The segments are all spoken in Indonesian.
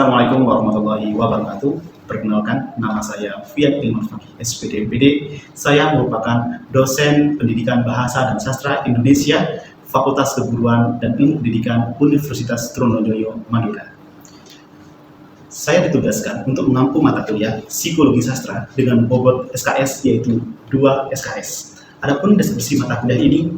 Assalamualaikum warahmatullahi wabarakatuh. Perkenalkan, nama saya Fiat Ilman Fakih, SPD MPD. Saya merupakan dosen pendidikan bahasa dan sastra Indonesia, Fakultas Keguruan dan Ilmu Pendidikan Universitas Trunojoyo, Madura. Saya ditugaskan untuk mengampu mata kuliah Psikologi Sastra dengan bobot SKS yaitu 2 SKS. Adapun deskripsi mata kuliah ini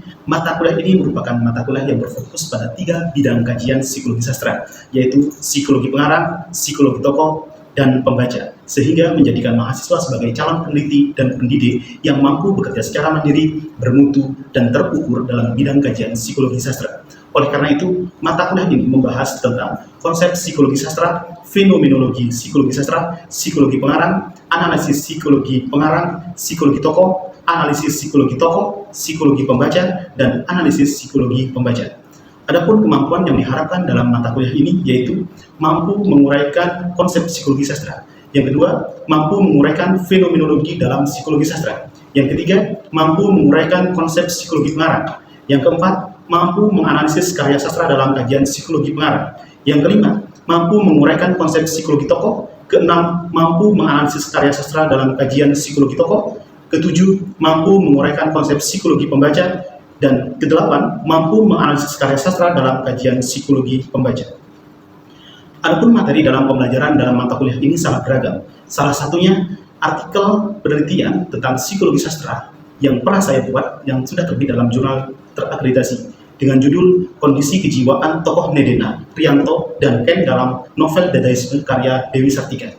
merupakan mata kuliah yang berfokus pada 3 bidang kajian psikologi sastra, yaitu psikologi pengarang, psikologi tokoh, dan pembaca, sehingga menjadikan mahasiswa sebagai calon peneliti dan pendidik yang mampu bekerja secara mandiri, bermutu, dan terukur dalam bidang kajian psikologi sastra. Oleh karena itu, mata kuliah ini membahas tentang konsep psikologi sastra, fenomenologi psikologi sastra, psikologi pengarang, analisis psikologi pengarang, psikologi tokoh, analisis psikologi tokoh, psikologi pembaca, dan analisis psikologi pembaca. Adapun kemampuan yang diharapkan dalam mata kuliah ini yaitu mampu menguraikan konsep psikologi sastra. Yang kedua, mampu menguraikan fenomenologi dalam psikologi sastra. Yang ketiga, mampu menguraikan konsep psikologi pengarang. Yang keempat, mampu menganalisis karya sastra dalam kajian psikologi pengarang. Yang kelima, mampu menguraikan konsep psikologi tokoh. Keenam, mampu menganalisis karya sastra dalam kajian psikologi tokoh. Ketujuh, mampu menguraikan konsep psikologi pembaca. Dan kedelapan, mampu menganalisis karya sastra dalam kajian psikologi pembaca. Adapun materi dalam pembelajaran dalam mata kuliah ini sangat beragam. Salah satunya artikel penelitian tentang psikologi sastra yang pernah saya buat yang sudah terbit dalam jurnal terakreditasi dengan judul Kondisi Kejiwaan Tokoh Nedena, Prianto, dan Ken dalam novel Dadaisme karya Dewi Sartika.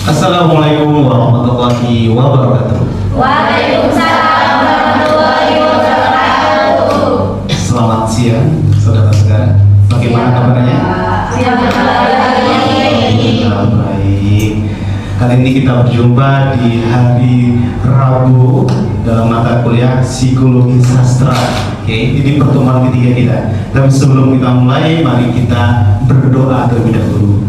Assalamualaikum warahmatullahi wabarakatuh. Waalaikumsalam warahmatullahi wabarakatuh. Selamat siang, saudara-saudara. Bagaimana kabarnya? Baik. Kali ini kita berjumpa di hari Rabu dalam mata kuliah Psikologi Sastra. Oke, ini pertemuan ketiga kita. Tapi sebelum kita mulai, mari kita berdoa terlebih dahulu.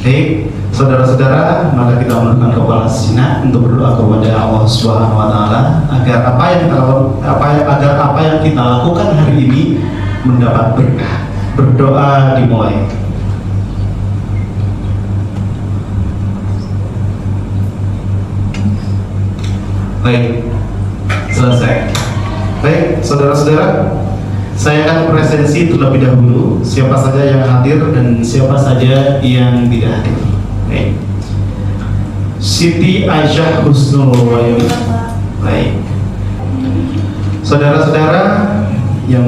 Baik, saudara-saudara, maka kita menundukkan kepala sejenak untuk berdoa kepada Allah Subhanahu wa taala agar apa yang kita lakukan hari ini mendapat berkah. Berdoa dimulai. Baik, selesai. Baik, saudara-saudara, saya akan presensi terlebih dahulu siapa saja yang hadir dan siapa saja yang tidak hadir. Baik. Siti Aisyah Husnul Wahyudi. Baik. Saudara-saudara yang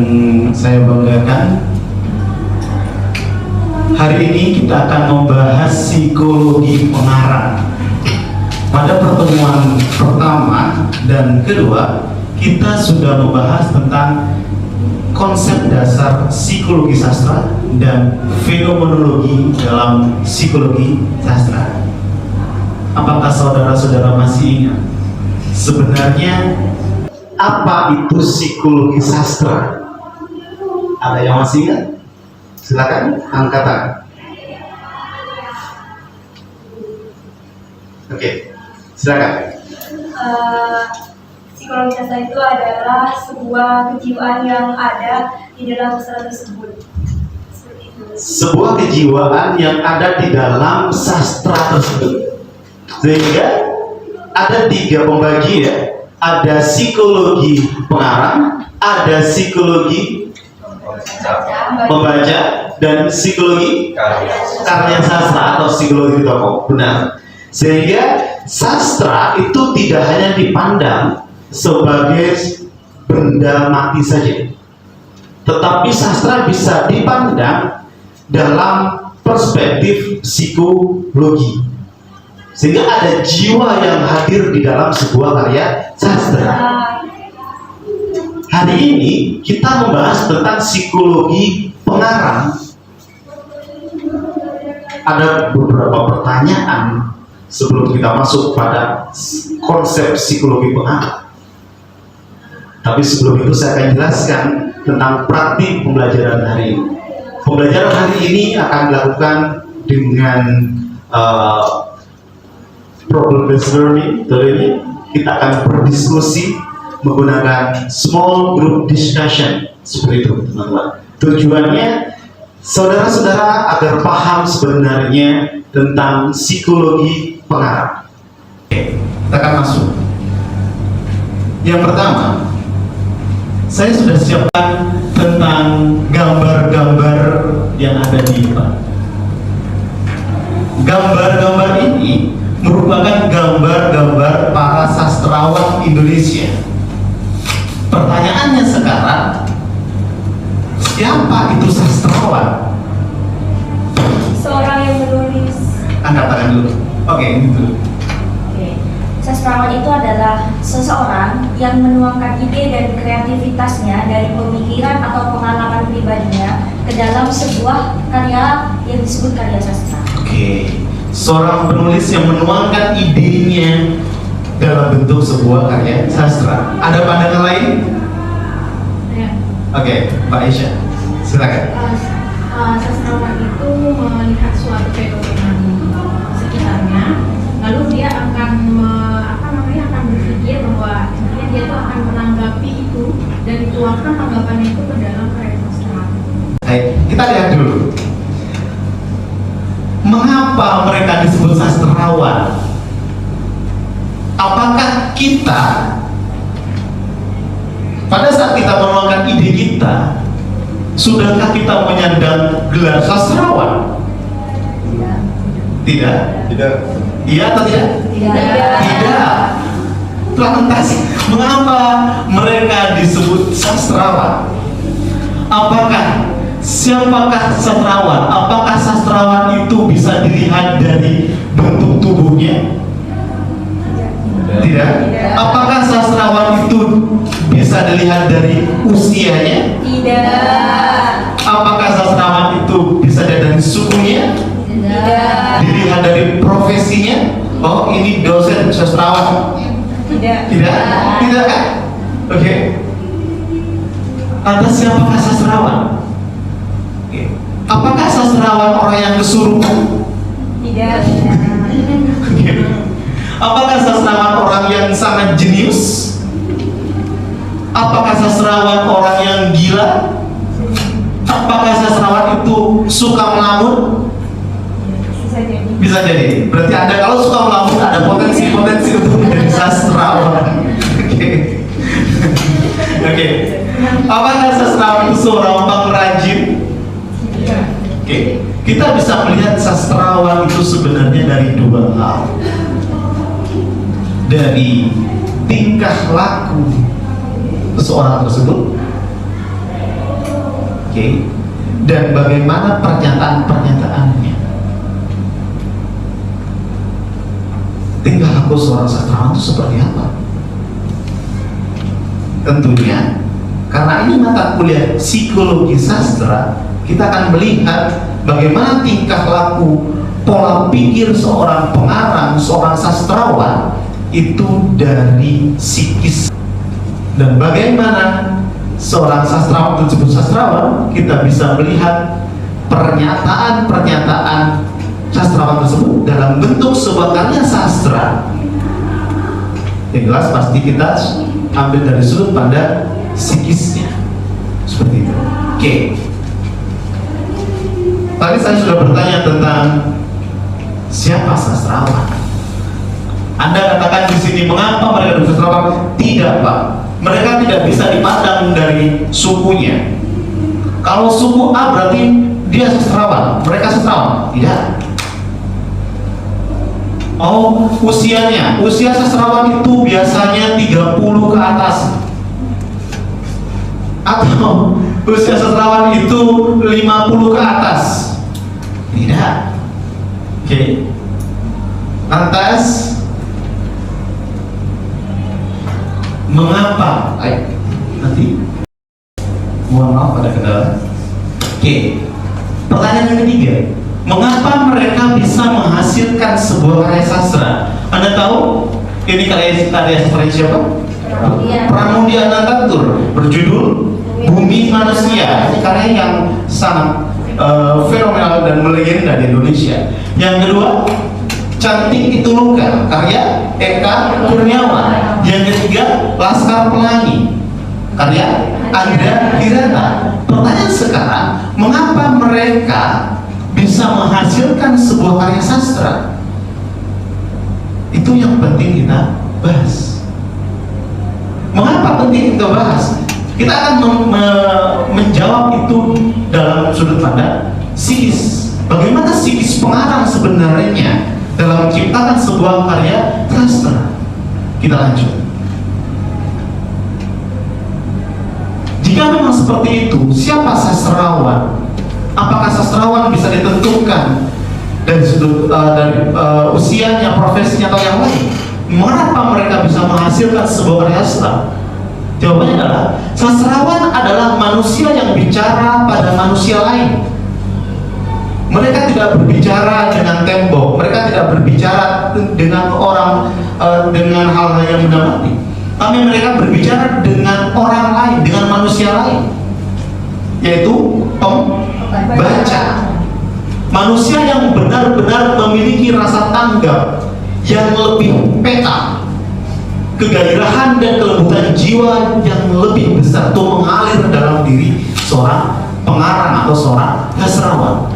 saya banggakan, hari ini kita akan membahas psikologi pengarang. Pada pertemuan pertama dan kedua, kita sudah membahas tentang konsep dasar psikologi sastra dan fenomenologi dalam psikologi sastra. Apakah saudara-saudara masih ingat sebenarnya apa itu psikologi sastra? Ada yang masih ingat? Silakan angkat tangan. Oke, silakan. Psikologi sastra itu adalah sebuah kejiwaan yang ada di dalam sastra tersebut. Seperti itu. Sebuah kejiwaan yang ada di dalam sastra tersebut. Sehingga ada 3 pembagi ya. Ada psikologi pengarang, ada psikologi pembaca, dan psikologi karya sastra atau psikologi tokoh. Benar. Sehingga sastra itu tidak hanya dipandang sebagai benda mati saja, tetapi sastra bisa dipandang dalam perspektif psikologi, sehingga ada jiwa yang hadir di dalam sebuah karya sastra. Hari ini kita membahas tentang psikologi pengarang. Ada beberapa pertanyaan sebelum kita masuk pada konsep psikologi pengarang. Tapi sebelum itu saya akan jelaskan tentang praktik pembelajaran hari ini. Pembelajaran hari ini akan dilakukan dengan problem-based learning. Jadi kita akan berdiskusi menggunakan small group discussion seperti itu, teman-teman. Tujuannya Saudara-saudara, agar paham sebenarnya tentang psikologi pengarang. Oke, kita akan masuk. Yang pertama, saya sudah siapkan tentang gambar-gambar yang ada di depan. Gambar-gambar ini merupakan gambar-gambar para sastrawan Indonesia. Pertanyaannya sekarang, siapa itu sastrawan? Seorang yang menulis. Angkat tangan dulu. Oke, ini dulu. Oke. Sastrawan itu adalah seseorang yang menuangkan ide dan kreativitasnya dari pemikiran atau pengalaman pribadinya ke dalam sebuah karya yang disebut karya sastra. Oke, seorang penulis yang menuangkan idenya dalam bentuk sebuah karya sastra. Ada pandangan lain? Ya. Oke, Mbak Aisyah, silakan. Sastrawan itu melihat suatu fenomena di sekitarnya, lalu dia akan akan berpikir bahwa intinya dia tuh akan menanggapi itu dan dituangkan tanggapannya itu ke dalam karya sastra. Baik, kita lihat dulu. Mengapa mereka disebut sastrawan? Apakah kita pada saat kita menuangkan ide kita, sudahkah kita menyandang gelar sastrawan? Tidak. Tidak. Iya atau tidak? Tidak. Lantas, mengapa mereka disebut sastrawan? Siapakah sastrawan? Apakah sastrawan itu bisa dilihat dari bentuk tubuhnya? Tidak. Apakah sastrawan itu bisa dilihat dari usianya? Tidak. Apakah sastrawan itu bisa dilihat dari sukunya? Tidak. Dilihat dari profesinya? Oh, ini dosen sastrawan. Tidak. Tidak kan? Oke. Lantas siapakah sastrawan? Oke. Apakah sastrawan orang yang kesurupan? Tidak. Oke. Apakah sastrawan orang yang sangat jenius? Apakah sastrawan orang yang gila? Apakah sastrawan itu suka melamun? Bisa jadi. Bisa jadi. Berarti ada, kalau suka melamun ada potensi-potensi untuk menjadi sastrawan. Oke. Oke. Apakah sastrawan itu seorang pengrajin? Oke. Kita bisa melihat sastrawan itu sebenarnya dari dua hal. Dari tingkah laku seseorang tersebut, oke, dan bagaimana pernyataan-pernyataannya. Tingkah laku seorang sastrawan itu seperti apa? Tentunya, karena ini mata kuliah psikologi sastra, kita akan melihat bagaimana tingkah laku, pola pikir seorang pengarang, seorang sastrawan itu dari psikis, dan bagaimana seorang sastrawan tersebut sastrawan, kita bisa melihat pernyataan-pernyataan sastrawan tersebut dalam bentuk sebuah karya sastra. Yang jelas pasti kita ambil dari sudut pandang psikisnya, seperti itu. Oke. Tadi saya sudah bertanya tentang siapa sastrawan. Anda katakan di sini, mengapa mereka disebut sastrawan? Tidak, Pak. Mereka tidak bisa dipandang dari sukunya. Kalau suku A berarti dia sastrawan, mereka sastrawan. Tidak. Oh, usianya. Usia sastrawan itu biasanya 30 ke atas. Atau usia sastrawan itu 50 ke atas. Tidak. Oke. Lantas, mengapa? Nanti mohon maaf ada kendala. Oke. Pertanyaan yang ketiga, mengapa mereka bisa menghasilkan sebuah karya sastra? Anda tahu ini karya sastra siapa? Pramudia Anantatur, berjudul Bumi Manusia. Ini karya yang sangat fenomenal dan melegenda di Indonesia. Yang kedua, Cantik Itu Luka, karya Eka Kurniawan. Yang ketiga, Laskar Pelangi, karya Ada Hirata. Pertanyaan sekarang, mengapa mereka bisa menghasilkan sebuah karya sastra? Itu yang penting kita bahas. Mengapa penting kita bahas? Kita akan menjawab itu dalam sudut pandang psikis. Bagaimana psikis pengarang sebenarnya dalam menciptakan sebuah karya sastra? Kita lanjut. Jika memang seperti itu, siapa sastrawan? Apakah sastrawan bisa ditentukan dari sudut dari usianya, profesinya, atau yang lain? Mengapa mereka bisa menghasilkan sebuah karya sastra? Jawabannya adalah sastrawan adalah manusia yang bicara pada manusia lain. Mereka tidak berbicara dengan tembok, mereka tidak berbicara dengan orang dengan hal-hal yang benda mati, tapi mereka berbicara dengan orang lain, dengan manusia lain, yaitu pembaca. Manusia yang benar-benar memiliki rasa tanggap yang lebih peka, kegairahan dan kelembutan jiwa yang lebih besar itu mengalir dalam diri seorang pengarang atau seorang sastrawan.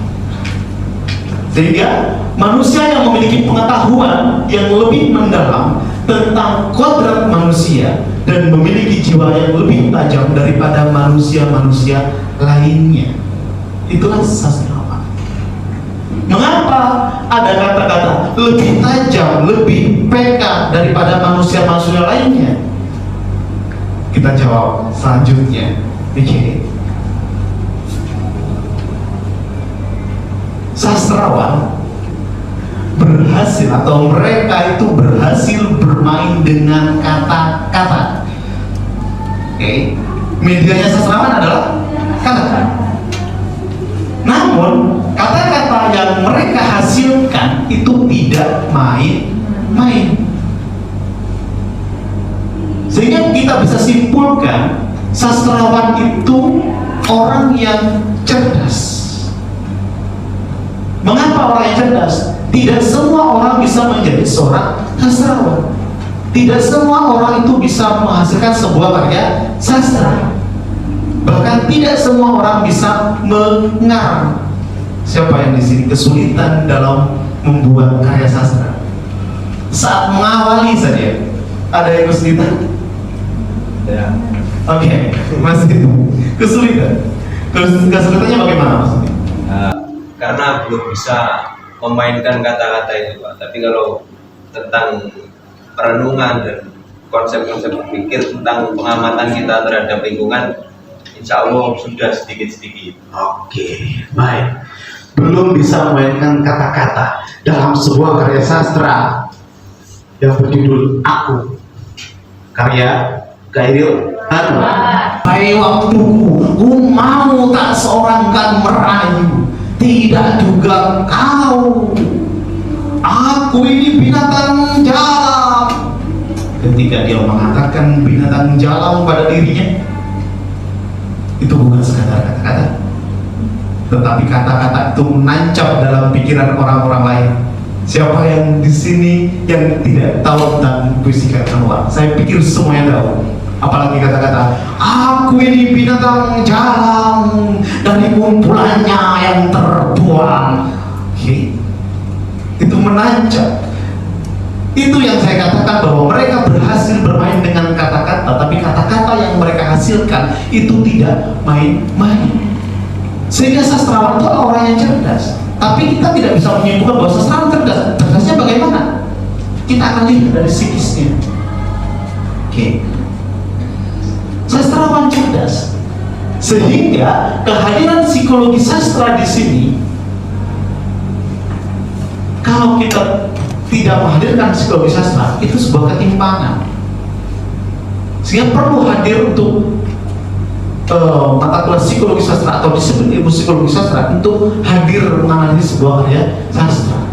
Sehingga manusia yang memiliki pengetahuan yang lebih mendalam tentang kodrat manusia dan memiliki jiwa yang lebih tajam daripada manusia-manusia lainnya, itulah sastrawan. Mengapa ada kata-kata lebih tajam, lebih peka daripada manusia-manusia lainnya? Kita jawab selanjutnya. Oke. Sastrawan berhasil, atau mereka itu berhasil bermain dengan kata-kata. Oke. Medianya sastrawan adalah kata-kata. Namun kata-kata yang mereka hasilkan itu tidak main-main. Sehingga kita bisa simpulkan sastrawan itu orang yang cerdas. Mengapa orang yang cerdas? Tidak semua orang bisa menjadi seorang sastrawan. Tidak semua orang itu bisa menghasilkan sebuah karya sastra. Bahkan tidak semua orang bisa mengarang. Siapa yang di sini kesulitan dalam membuat karya sastra? Saat mengawali saja, ada yang kesulitan? Ya. Oke, masih kesulitan. Kesulitannya bagaimana maksudnya? Karena belum bisa memainkan kata-kata itu, Pak. Tapi kalau tentang perenungan dan konsep-konsep berpikir tentang pengamatan kita terhadap lingkungan, insya Allah sudah sedikit-sedikit. Oke, baik. Belum bisa memainkan kata-kata dalam sebuah karya sastra yang berjudul Aku, karya Khairil Anwar. Hai waktuku, ku mau tak seorang kan merayu, tidak juga kau. Aku ini binatang jalan. Ketika dia mengatakan binatang jalan pada dirinya, itu bukan sekadar kata-kata, tetapi kata-kata itu menancap dalam pikiran orang-orang lain. Siapa yang di sini yang tidak tahu tentang puisi Anwar? Saya pikir semuanya tahu. Apalagi kata-kata aku ini binatang jalan dari kumpulannya yang terbuang. Oke. Itu menancap. Itu yang saya katakan bahwa mereka berhasil bermain dengan kata-kata, tapi kata-kata yang mereka hasilkan itu tidak main-main. Sehingga sastrawan itu orang yang cerdas. Tapi kita tidak bisa menyimpulkan bahwa sastrawan cerdas. Cerdasnya bagaimana? Kita akan lihat dari psikisnya. Oke. Sastrawan cerdas, sehingga kehadiran psikologi sastra di sini, kalau kita tidak menghadirkan psikologi sastra, itu sebuah ketimpangan. Sehingga perlu hadir untuk mata kuliah psikologi sastra atau disiplin ilmu psikologi sastra untuk hadir menganalisis sebuah karya sastra.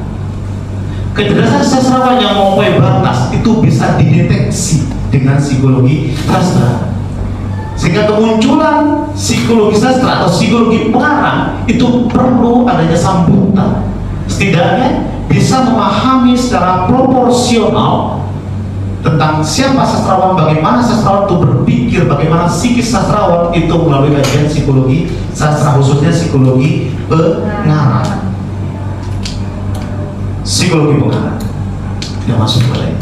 Kecerdasan sastrawan yang mempunyai batas itu bisa dideteksi dengan psikologi sastra. Sehingga kemunculan psikologi sastra atau psikologi pengarang itu perlu adanya sambutan. Setidaknya bisa memahami secara proporsional tentang siapa sastrawan, bagaimana sastrawan itu berpikir, bagaimana psikis sastrawan itu melalui kajian psikologi sastra, khususnya psikologi pengarang. Psikologi pengarang yang masuk wilayah.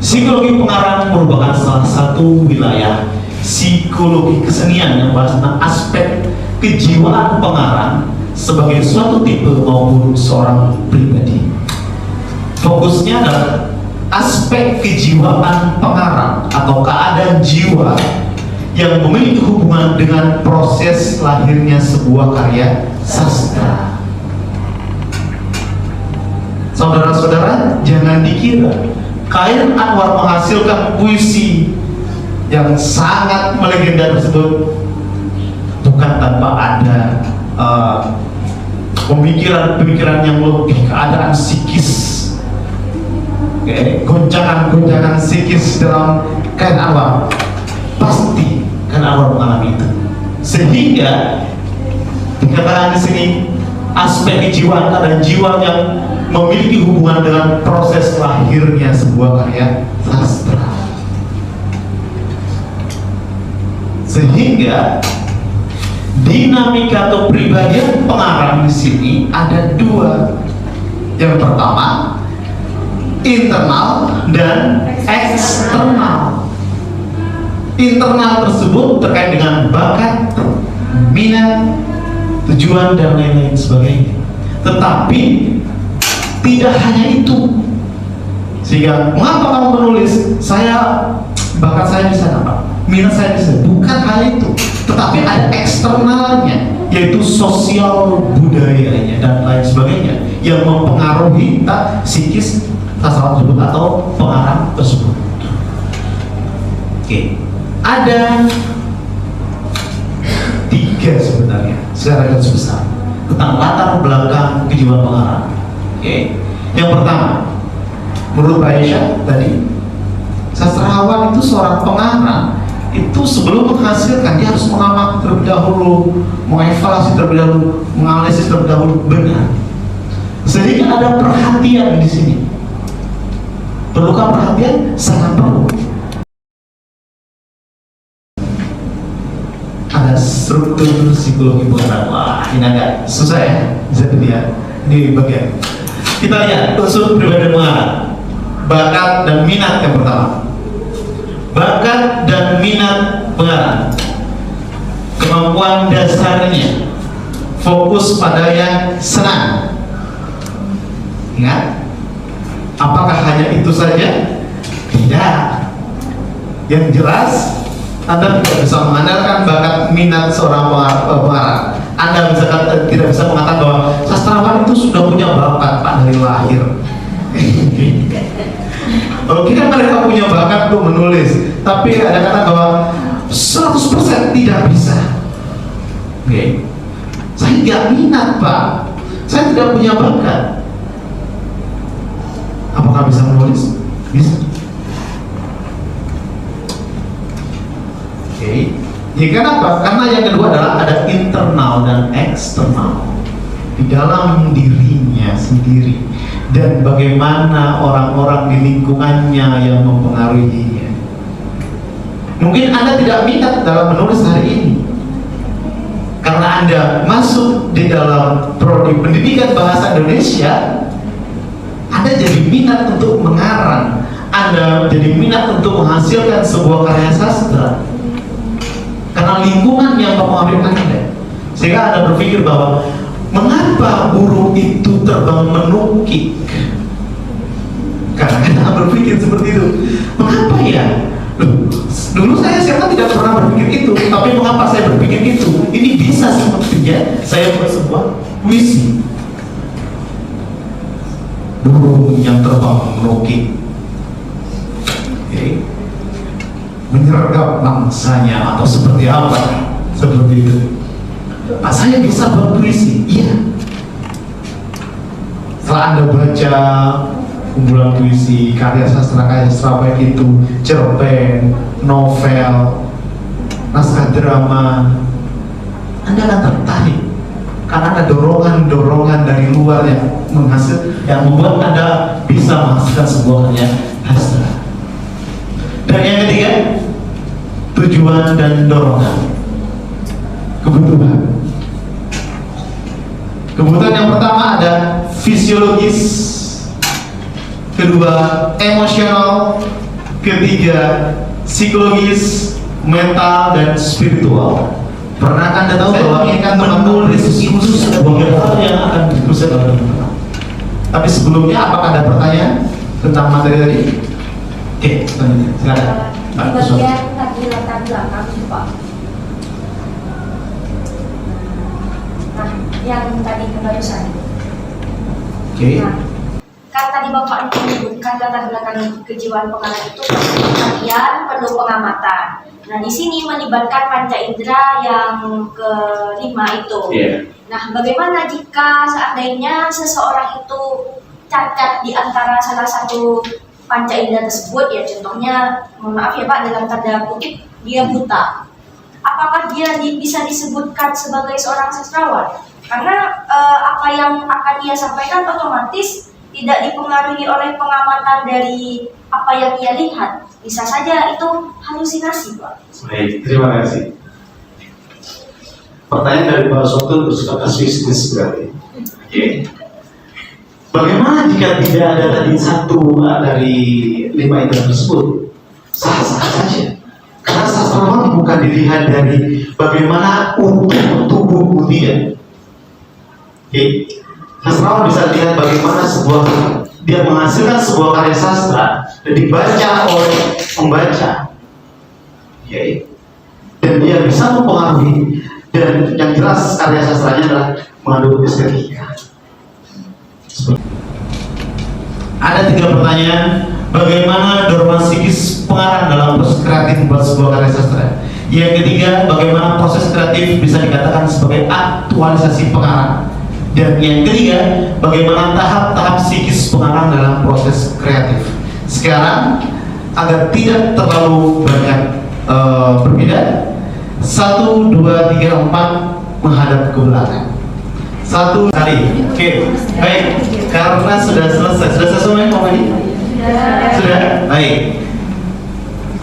Psikologi pengarang merupakan salah satu wilayah psikologi kesenian yang bahas tentang aspek kejiwaan pengarang sebagai suatu tipe maupun seorang pribadi. Fokusnya adalah aspek kejiwaan pengarang atau keadaan jiwa yang memiliki hubungan dengan proses lahirnya sebuah karya sastra. Saudara-saudara, jangan dikira Khairil Anwar menghasilkan puisi yang sangat melegenda tersebut bukan tanpa ada pemikiran-pemikiran yang lebih, keadaan psikis, goncangan-goncangan psikis dalam Khairil Anwar. Pasti Khairil Anwar mengalami itu, sehingga dikatakan di sini aspek kejiwaan dan jiwa yang memiliki hubungan dengan proses lahirnya sebuah karya sastra. Sehingga dinamika atau pribadian pengarang di sini ada dua. Yang pertama, internal dan eksternal. Internal tersebut terkait dengan bakat, minat, tujuan dan lain-lain sebagainya. Tetapi tidak hanya itu. Sehingga mengapa kamu menulis? Bakat saya bisa apa? Minat saya bisa. Bukan hal itu, tetapi ada eksternalnya, yaitu sosial budayanya dan lain sebagainya yang mempengaruhi psikis sastrawan tersebut atau pengarang tersebut. Oke, ada 3 sebenarnya secara garis besar tentang latar belakang kejiwaan pengarang. Oke, yang pertama, menurut Aisyah tadi, sastrawan itu seorang pengarang itu sebelum menghasilkan dia harus mengamati terlebih dahulu, mengevaluasi terlebih dahulu, menganalisis terlebih dahulu benar. Sehingga ada perhatian di sini. Perlukah perhatian? Sangat perlu. Ada struktur psikologi pengarang. Wah, ini agak susah ya, bisa dilihat di bagian. Kita lihat unsur pribadi pengarang. Bakat dan minat yang pertama. Bakat dan minat pengarang. Kemampuan dasarnya fokus pada yang senang. Ingat, apakah hanya itu saja? Tidak. Yang jelas, Anda tidak bisa mengandalkan bakat minat seorang pengarang. Anda tidak bisa mengatakan bahwa sastrawan itu sudah punya bakat Pak dari lahir. Oke, kan mereka punya bakat untuk menulis, tapi ada kata bahwa 100% tidak bisa. Oke, saya tidak minat Pak, saya tidak punya bakat. Apakah bisa menulis? Bisa. Oke, ya kenapa? Karena yang kedua adalah ada internal dan eksternal di dalam dirinya sendiri dan bagaimana orang-orang di lingkungannya yang mempengaruhinya. Mungkin Anda tidak minat dalam menulis hari ini karena Anda masuk di dalam prodi pendidikan bahasa Indonesia. Anda jadi minat untuk mengarang, Anda jadi minat untuk menghasilkan sebuah karya sastra karena lingkungan yang mempengaruhi Anda, sehingga Anda berpikir bahwa mengapa burung itu terbang menukik? Karena Anda berpikir seperti itu. Mengapa ya? Loh, dulu saya tidak pernah berpikir itu, tapi mengapa saya berpikir itu? Ini bisa sepertinya saya buat sebuah puisi. Burung yang terbang menukik, menyergap bangsanya atau seperti apa? Seperti itu. Pak, saya bisa berpuisi, iya. Setelah Anda baca kumpulan puisi, karya sastra baik itu cerpen, novel, naskah drama, Anda akan tertarik karena ada dorongan-dorongan dari luar yang membuat Anda bisa menghasilkan sebuah karya sastra. Dan yang ketiga, tujuan dan dorongan. Kebutuhan. Kebutuhan yang pertama ada fisiologis, kedua emosional, ketiga psikologis, mental, dan spiritual. Pernah Anda tahu bahwa ini kan menulis itu sebuah hal yang akan ditulis dalam hidup. Tapi sebelumnya apakah ada pertanyaan tentang materi tadi? Oke, selanjutnya silakan. Di bagian tadi latar belakang itu Pak. Nah, yang tadi barusan. Oke. Nah, kan tadi Bapak menyebutkan latar belakang kejiwaan pengarang itu perhatian, perlu pengamatan. Nah, di sini melibatkan panca indera yang kelima itu. Iya. Nah, bagaimana jika seandainya seseorang itu cacat di antara salah satu panca indera tersebut, ya contohnya, mohon maaf ya Pak, dalam tanda kutip dia buta. Apakah dia bisa disebutkan sebagai seorang sastrawan? Karena apa yang akan dia sampaikan otomatis tidak dipengaruhi oleh pengamatan dari apa yang ia lihat. Bisa saja itu halusinasi, Pak. Baik, terima kasih. Pertanyaan dari Pak Soto bersifat kasuistis berarti. Oke. Bagaimana jika tidak ada tadi satu dari 5 indera tersebut? Sah-sah saja. Karena sastrawan bukan dilihat dari bagaimana utuh tubuh dia. Oke. Sastrawan bisa dilihat bagaimana dia menghasilkan sebuah karya sastra dan dibaca oleh pembaca. Oke. Dan dia bisa mempengaruhi, dan yang jelas karya sastranya adalah mengandung estetika. Ada 3 pertanyaan. Bagaimana dorongan psikis pengarang dalam proses kreatif membuat sebuah karya sastra? Yang ketiga, bagaimana proses kreatif bisa dikatakan sebagai aktualisasi pengarang? Dan yang ketiga, bagaimana tahap-tahap psikis pengarang dalam proses kreatif? Sekarang, agar tidak terlalu banyak berbeda, 1, 2, 3, 4 menghadap ke belakang. 1 kali. Oke, baik. Karena sudah selesai semuanya Pak Madi? Sudah. Baik.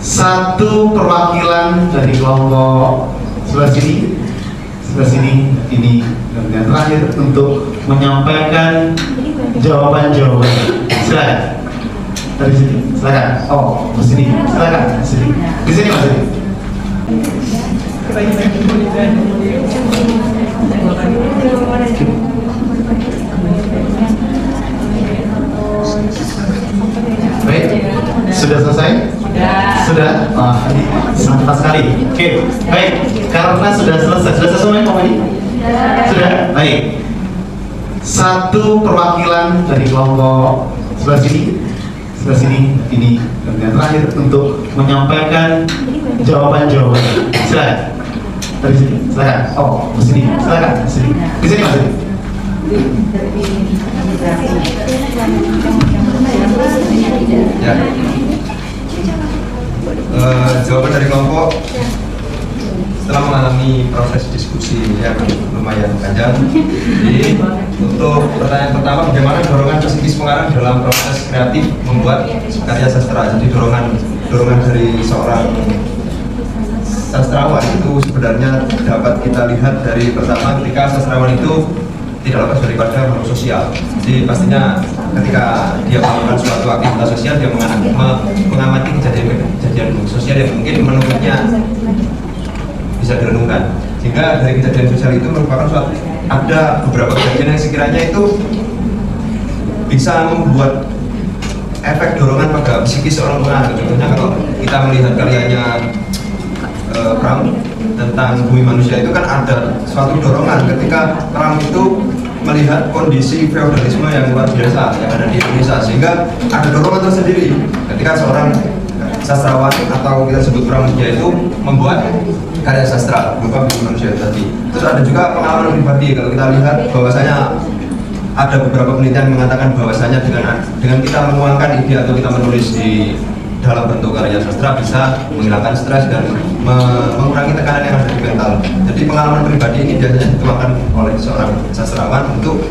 1 perwakilan dari kelompok sebelah sini, ini dan terakhir untuk menyampaikan jawaban-jawaban. Silakan. Dari sini, silakan. Oh, di sini, silakan. Sini. Di sini Mas. Baik, sudah selesai? Sudah? Wah, ini sangat sekali. Oke, baik. Karena sudah selesai semuanya Pak Madi? Sudah? Baik. 1 perwakilan dari kelompok sebelah sini, ini dan terakhir untuk menyampaikan jawaban-jawaban. Silakan. Dari sini, silakan. Oh, di sini, silakan. Sini. Di sini Mas. Ya. Jawaban dari kelompok setelah mengalami proses diskusi yang lumayan panjang. Jadi untuk pertanyaan pertama, bagaimana dorongan psikis pengarang dalam proses kreatif membuat karya sastra? Jadi dorongan dari seorang sastrawan itu sebenarnya dapat kita lihat dari pertama, ketika sastrawan itu tidak lepas daripada makhluk sosial. Jadi pastinya ketika dia melakukan suatu aktivitas sosial, dia mengamati kejadian sosial yang mungkin menurutnya bisa direnungkan. Sehingga dari kejadian sosial itu merupakan ada beberapa kejadian yang sekiranya itu bisa membuat efek dorongan pada psikis seorang pengarang. Contohnya kalau kita melihat karyanya Pram tentang bumi manusia, itu kan ada suatu dorongan ketika Pram itu melihat kondisi feodalisme yang luar biasa yang ada di Indonesia, sehingga ada dorongan tersendiri ketika seorang sastrawan atau kita sebut Pramudia itu membuat karya sastra berupa bumi manusia tadi. Terus ada juga pengalaman pribadi. Kalau kita lihat bahwasanya ada beberapa penelitian mengatakan bahwasanya dengan kita menuangkan ide atau kita menulis di dalam bentuk karya sastra bisa menghilangkan stres dan mengurangi tekanan yang ada di mental. Jadi pengalaman pribadi ini biasanya dituangkan oleh seorang sastrawan untuk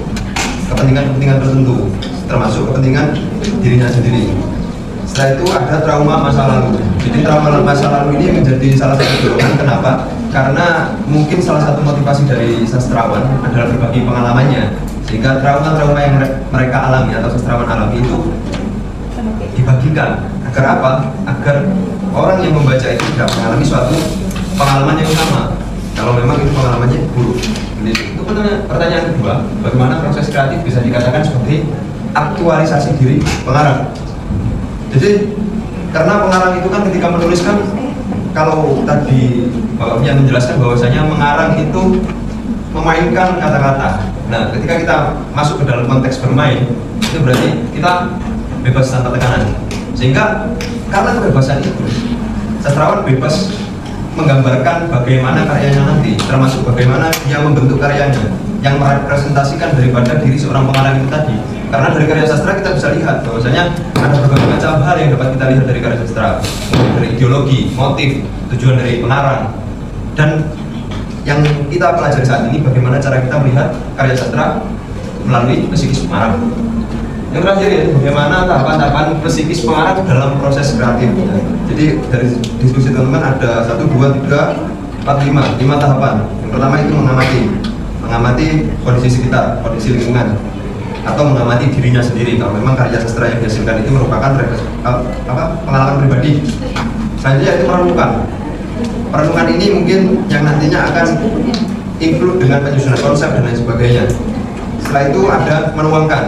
kepentingan-kepentingan tertentu, termasuk kepentingan dirinya sendiri. Setelah itu ada trauma masa lalu. Jadi trauma masa lalu ini menjadi salah satu dorongan. Kenapa? Karena mungkin salah satu motivasi dari sastrawan adalah berbagi pengalamannya, sehingga trauma-trauma yang mereka alami atau sastrawan alami itu dibagikan. Agar apa? Agar orang yang membaca itu tidak mengalami suatu pengalaman yang sama kalau memang itu pengalamannya buruk. Jadi itu pertanyaan kedua, bagaimana proses kreatif bisa dikatakan sebagai aktualisasi diri pengarang. Jadi karena pengarang itu kan ketika menuliskan, kalau tadi Bapaknya menjelaskan bahwasanya mengarang itu memainkan kata-kata. Nah, ketika kita masuk ke dalam konteks bermain, itu berarti kita bebas tanpa tekanan. Sehingga karena kebebasan itu, sastrawan bebas menggambarkan bagaimana karyanya nanti, termasuk bagaimana dia membentuk karyanya yang merepresentasikan daripada diri seorang pengarang itu tadi. Karena dari karya sastra kita bisa lihat bahwasanya ada berbagai macam hal yang dapat kita lihat dari karya sastra, dari ideologi, motif, tujuan dari pengarang, dan yang kita pelajari saat ini bagaimana cara kita melihat karya sastra melalui psikis pengarang. Yang terakhir ya, bagaimana tahapan-tahapan psikis pengarang dalam proses kreatif. Jadi dari diskusi teman-teman ada 1, 2, 3, 4, 5 tahapan. Yang pertama itu mengamati kondisi sekitar, kondisi lingkungan, atau mengamati dirinya sendiri kalau memang karya sastra yang dihasilkan itu merupakan pengalaman pribadi. Selanjutnya itu perenungan ini mungkin yang nantinya akan include dengan penyusunan konsep dan lain sebagainya. Setelah itu ada menuangkan,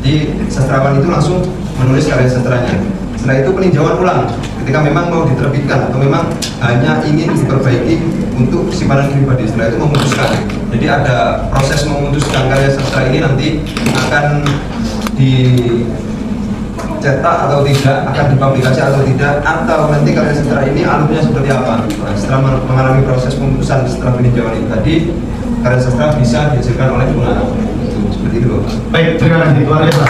jadi sastrawan itu langsung menulis karya sastranya. Setelah itu peninjauan ulang ketika memang mau diterbitkan atau memang hanya ingin diperbaiki untuk simpanan pribadi. Setelah itu memutuskan. Jadi ada proses memutuskan karya sastra ini nanti akan dicetak atau tidak, akan dipublikasi atau tidak, atau nanti karya sastra ini alurnya seperti apa. Nah, setelah mengalami proses pemutusan setelah peninjauan itu tadi, karya sastra bisa dihasilkan oleh pengarang. Seperti itu, Bapak. Baik, terima kasih. Luar biasa.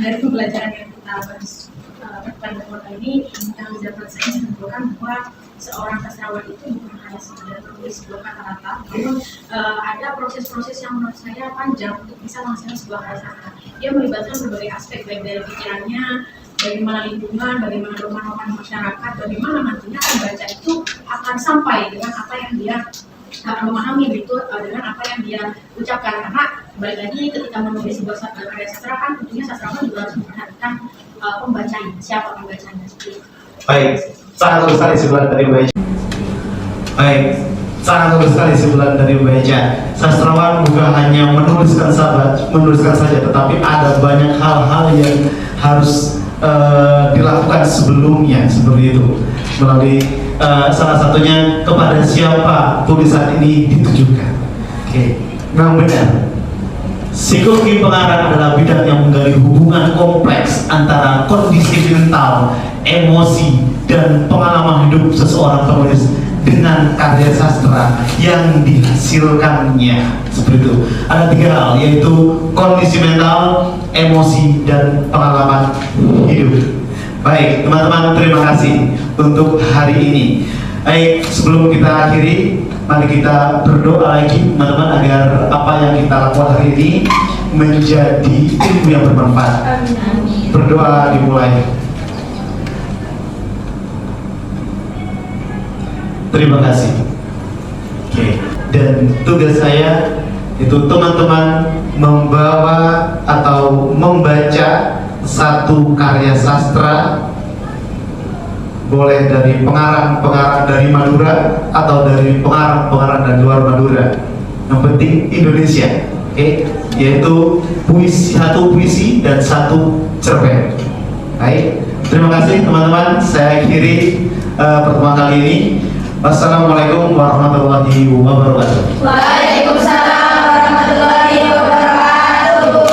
Dari pembelajaran yang kita lakukan kali ini, yang dapat saya simpulkan bahwa seorang sastrawan itu bukan hanya sekedar menulis sebuah kata-kata, namun ada proses-proses yang menurut saya panjang untuk bisa menghasilkan sebuah karya sastra. Dia melibatkan berbagai aspek, baik dari pikirannya, bagaimana lingkungan, bagaimana norma-norma masyarakat, bagaimana nantinya pembaca itu akan sampai dengan apa yang dia memahami gitu, dengan apa yang dia ucapkan. Karena balik lagi ketika menulis sebuah karya sastra kan tentunya sastrawan juga harus memperhatikan pembacanya, siapa pembacanya. Baik, sangat bagus sekali sebulan dari membaca. Baik, sangat bagus sekali sebulan dari membaca. Sastrawan bukan hanya menuliskan saja, tetapi ada banyak hal-hal yang harus dilakukan sebelumnya seperti itu, melalui salah satunya kepada siapa tulisan ini ditujukan. Oke, memang benar. Psikologi pengarang adalah bidang yang menggali hubungan kompleks antara kondisi mental, emosi, dan pengalaman hidup seseorang penulis dengan karya sastra yang dihasilkannya. Seperti itu. Ada 3 hal, yaitu kondisi mental, emosi, dan pengalaman hidup. Baik, teman-teman, terima kasih untuk hari ini. Baik, sebelum kita akhiri, mari kita berdoa lagi, teman-teman, agar apa yang kita lakukan hari ini menjadi ilmu yang bermanfaat. Berdoa dimulai. Terima kasih. Oke, dan tugas saya itu teman-teman membawa atau membaca satu karya sastra, boleh dari pengarang-pengarang dari Madura atau dari pengarang-pengarang dari luar Madura. Yang penting Indonesia, oke? Yaitu satu puisi dan satu cerpen. Baik, terima kasih teman-teman. Saya akhiri pertemuan kali ini. Wassalamualaikum warahmatullahi wabarakatuh.